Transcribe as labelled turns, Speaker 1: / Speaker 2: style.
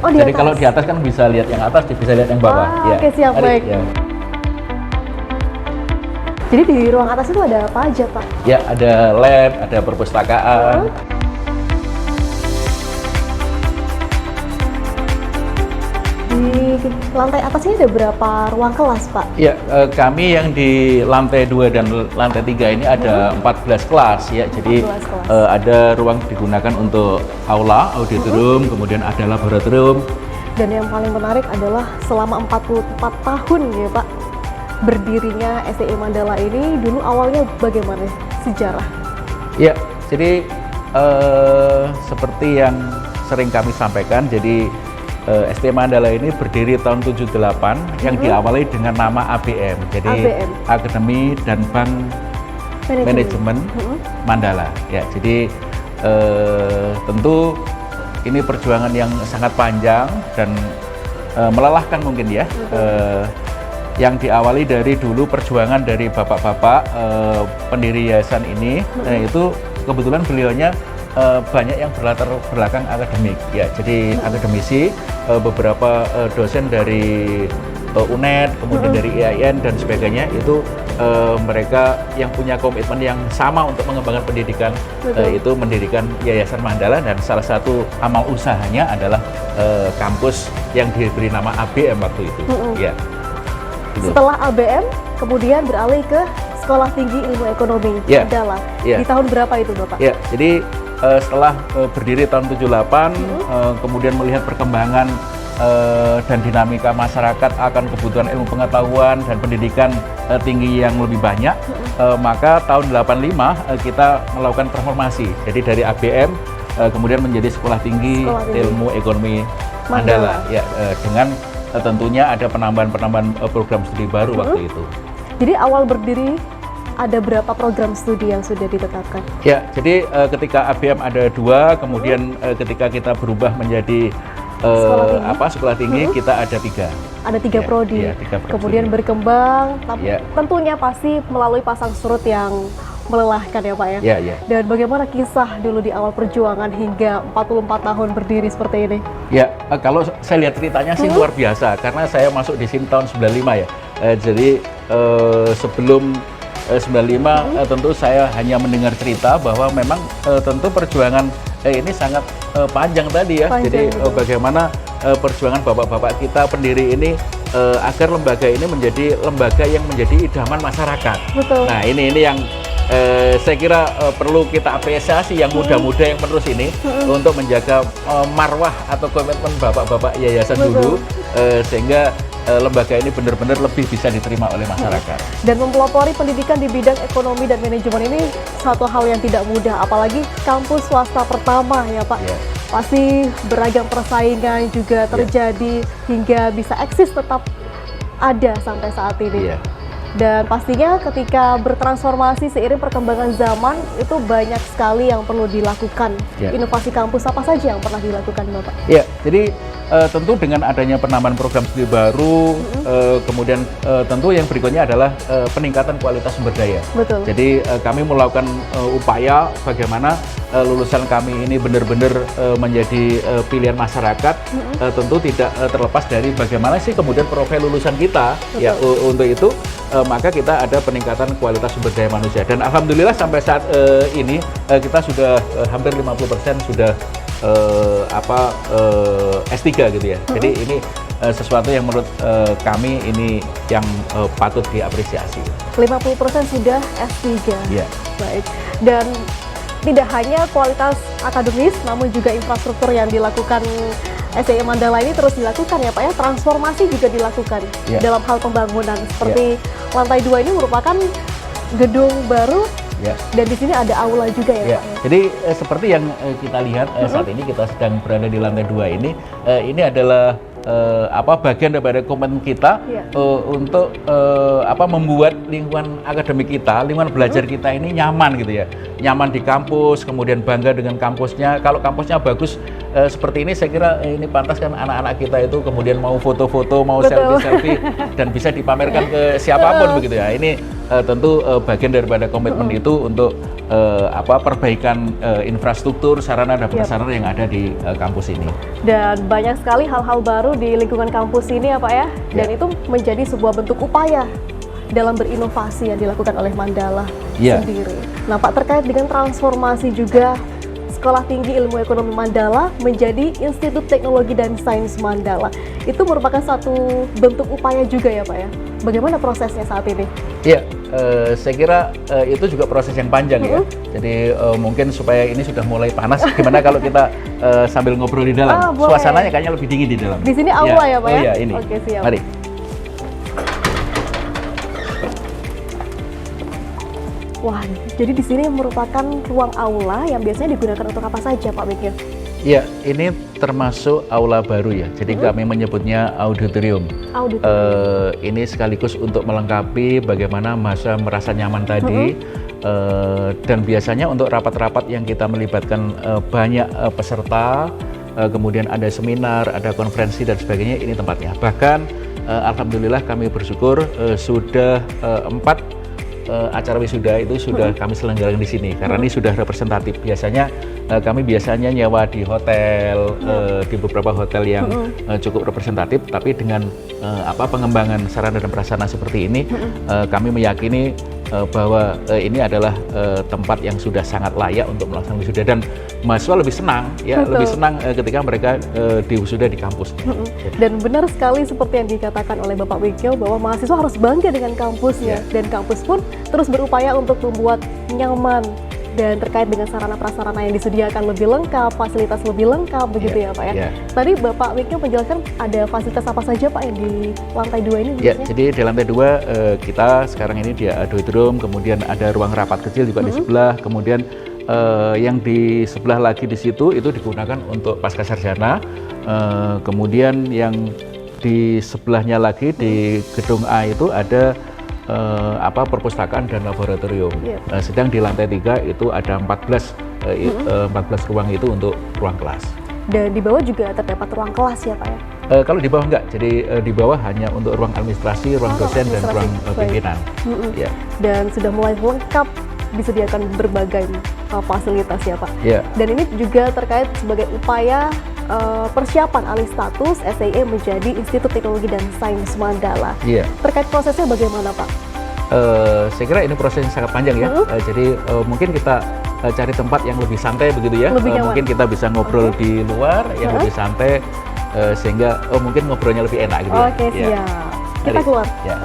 Speaker 1: Oh, di
Speaker 2: Jadi
Speaker 1: atas.
Speaker 2: kalau di atas kan bisa lihat yang atas, bisa lihat yang bawah.
Speaker 1: Ah, oke, siap, baik.
Speaker 2: Ya.
Speaker 1: Jadi di ruang atas itu ada apa aja, Pak?
Speaker 2: Ya, ada lab, ada perpustakaan.
Speaker 1: Di lantai atas ini ada berapa ruang kelas, Pak?
Speaker 2: Ya, kami yang di lantai 2 dan lantai 3 ini ada 14 kelas ya. Jadi
Speaker 1: 14 kelas.
Speaker 2: ada ruang digunakan untuk aula, auditorium, kemudian ada laboratorium.
Speaker 1: Dan yang paling menarik adalah selama 44 tahun ya Pak, berdirinya STI Mandala ini dulu awalnya bagaimana sejarah?
Speaker 2: Ya, jadi seperti yang sering kami sampaikan, jadi STI Mandala ini berdiri tahun 78 yang diawali dengan nama ABM. Jadi
Speaker 1: ABM.
Speaker 2: Akademi dan Bank Manajemen Mandala. Ya, jadi tentu ini perjuangan yang sangat panjang dan melelahkan mungkin ya. Yang diawali dari dulu perjuangan dari bapak-bapak pendiri yayasan ini, itu kebetulan beliaunya banyak yang berlatar belakang akademik ya, jadi akademisi, beberapa dosen dari UNED, kemudian dari IAIN dan sebagainya, itu mereka yang punya komitmen yang sama untuk mengembangkan pendidikan, itu mendirikan Yayasan Mandala, dan salah satu amal usahanya adalah kampus yang diberi nama ABM waktu itu. Ya. Gitu.
Speaker 1: Setelah ABM, kemudian beralih ke Sekolah Tinggi Ilmu Ekonomi Mandala. Di tahun berapa itu, Bapak?
Speaker 2: Ya, jadi setelah berdiri tahun 78, kemudian melihat perkembangan dan dinamika masyarakat akan kebutuhan ilmu pengetahuan dan pendidikan tinggi yang lebih banyak, maka tahun 85 kita melakukan transformasi. Jadi dari ABM kemudian menjadi Sekolah Tinggi Ilmu Ekonomi Mandala. Ya, dengan tentunya ada penambahan program studi baru waktu itu.
Speaker 1: Jadi awal berdiri ada berapa program studi yang sudah ditetapkan?
Speaker 2: Ya, jadi ketika ABM ada 2, kemudian ketika kita berubah menjadi sekolah tinggi, kita ada 3.
Speaker 1: Ada 3 prodi.
Speaker 2: Ya, 3 prodi.
Speaker 1: Kemudian berkembang, tapi tentunya pasti melalui pasang surut yang melelahkan ya Pak ya.
Speaker 2: Ya.
Speaker 1: Dan bagaimana kisah dulu di awal perjuangan hingga 44 tahun berdiri seperti ini?
Speaker 2: Ya, kalau saya lihat ceritanya sih luar biasa, karena saya masuk di sini tahun 95 ya. Jadi sebelum 95 tentu saya hanya mendengar cerita bahwa memang tentu perjuangan ini sangat panjang tadi ya. Jadi bagaimana perjuangan bapak-bapak kita pendiri ini agar lembaga ini menjadi lembaga yang menjadi idaman masyarakat.
Speaker 1: Betul.
Speaker 2: Nah, ini yang saya kira perlu kita apresiasi yang muda-muda yang menerus ini untuk menjaga marwah atau komitmen bapak-bapak yayasan dulu, sehingga lembaga ini benar-benar lebih bisa diterima oleh masyarakat.
Speaker 1: Dan mempelopori pendidikan di bidang ekonomi dan manajemen ini satu hal yang tidak mudah, apalagi kampus swasta pertama ya Pak. Pasti beragam persaingan juga terjadi hingga bisa eksis tetap ada sampai saat ini. Dan pastinya ketika bertransformasi seiring perkembangan zaman, itu banyak sekali yang perlu dilakukan. Inovasi kampus apa saja yang pernah dilakukan Bapak? Ya,
Speaker 2: jadi tentu dengan adanya penambahan program studi baru, kemudian tentu yang berikutnya adalah peningkatan kualitas sumber daya.
Speaker 1: Betul.
Speaker 2: Jadi kami melakukan upaya bagaimana lulusan kami ini benar-benar menjadi pilihan masyarakat, tentu tidak terlepas dari bagaimana sih kemudian profil lulusan kita. Ya, untuk itu maka kita ada peningkatan kualitas sumber daya manusia, dan alhamdulillah sampai saat ini kita sudah hampir 50% sudah S3 gitu ya. Jadi ini sesuatu yang menurut kami ini yang patut diapresiasi.
Speaker 1: 50% sudah S3.
Speaker 2: Ya.
Speaker 1: Baik. Dan tidak hanya kualitas akademis, namun juga infrastruktur yang dilakukan STI Mandala ini terus dilakukan ya Pak ya, transformasi juga dilakukan dalam hal pembangunan. Seperti lantai 2 ini merupakan gedung baru, dan di sini ada aula juga ya Pak.
Speaker 2: Jadi seperti yang kita lihat saat ini kita sedang berada di lantai 2 ini adalah bagian daripada komitmen kita untuk membuat lingkungan akademik kita, lingkungan belajar kita ini nyaman gitu ya, nyaman di kampus, kemudian bangga dengan kampusnya. Kalau kampusnya bagus, seperti ini saya kira ini pantas kan anak-anak kita itu kemudian mau foto-foto, mau
Speaker 1: Betul.
Speaker 2: selfie-selfie dan bisa dipamerkan ke siapapun begitu ya. Ini tentu bagian daripada komitmen itu untuk perbaikan infrastruktur, sarana dan prasarana yang ada di kampus ini.
Speaker 1: Dan banyak sekali hal-hal baru di lingkungan kampus ini ya Pak ya. Dan itu menjadi sebuah bentuk upaya dalam berinovasi yang dilakukan oleh Mandala sendiri. Nah Pak, terkait dengan transformasi juga Sekolah Tinggi Ilmu Ekonomi Mandala menjadi Institut Teknologi dan Sains Mandala. Itu merupakan satu bentuk upaya juga ya Pak ya. Bagaimana prosesnya saat ini?
Speaker 2: Iya, saya kira itu juga proses yang panjang ya. Jadi mungkin supaya ini sudah mulai panas, gimana kalau kita sambil ngobrol di dalam? Suasananya kayaknya lebih dingin di dalam.
Speaker 1: Di sini aula ya Pak ya?
Speaker 2: Oh iya, ini.
Speaker 1: Oke, siap.
Speaker 2: Mari.
Speaker 1: Wah, jadi di sini merupakan ruang aula yang biasanya digunakan untuk apa saja Pak Mikil?
Speaker 2: Iya, ini termasuk aula baru ya. Jadi kami menyebutnya auditorium. Ini sekaligus untuk melengkapi bagaimana mahasiswa merasa nyaman tadi. Dan biasanya untuk rapat-rapat yang kita melibatkan banyak peserta, kemudian ada seminar, ada konferensi dan sebagainya, ini tempatnya. Bahkan alhamdulillah kami bersyukur sudah 4 acara wisuda itu sudah kami selenggarakan di sini karena ini sudah representatif. Biasanya kami biasanya nyewa di hotel, di beberapa hotel yang cukup representatif, tapi dengan pengembangan sarana dan prasarana seperti ini, kami meyakini bahwa ini adalah tempat yang sudah sangat layak untuk melaksanakan wisuda, dan mahasiswa lebih senang ya. Betul. Lebih senang ketika mereka diwisuda di kampus.
Speaker 1: Dan benar sekali seperti yang dikatakan oleh Bapak Mikil bahwa mahasiswa harus bangga dengan kampusnya, dan kampus pun terus berupaya untuk membuat nyaman dan terkait dengan sarana prasarana yang disediakan lebih lengkap, fasilitas lebih lengkap begitu ya Pak ya. Tadi Bapak Mikil menjelaskan ada fasilitas apa saja Pak yang di lantai 2 ini?
Speaker 2: Ya, jadi di lantai 2 kita sekarang ini di auditorium, kemudian ada ruang rapat kecil juga di sebelah, kemudian yang di sebelah lagi di situ itu digunakan untuk pasca sarjana, kemudian yang di sebelahnya lagi di gedung A itu ada perpustakaan dan laboratorium. Sedang di lantai 3 itu ada 14 ruang itu untuk ruang kelas.
Speaker 1: Dan di bawah juga terdapat ruang kelas ya Pak ya?
Speaker 2: Kalau di bawah enggak, jadi di bawah hanya untuk ruang administrasi, ruang dosen dan ruang pimpinan.
Speaker 1: Dan sudah mulai lengkap disediakan berbagai fasilitas ya Pak. Dan ini juga terkait sebagai upaya persiapan alih status STIE menjadi Institut Teknologi dan Sains Mandala. Terkait prosesnya bagaimana Pak?
Speaker 2: Saya kira ini proses yang sangat panjang ya. Jadi mungkin kita cari tempat yang lebih santai begitu ya. Mungkin kita bisa ngobrol di luar yang lebih santai, sehingga mungkin ngobrolnya lebih enak gitu.
Speaker 1: Oke, siap. Kita keluar.
Speaker 2: Ya.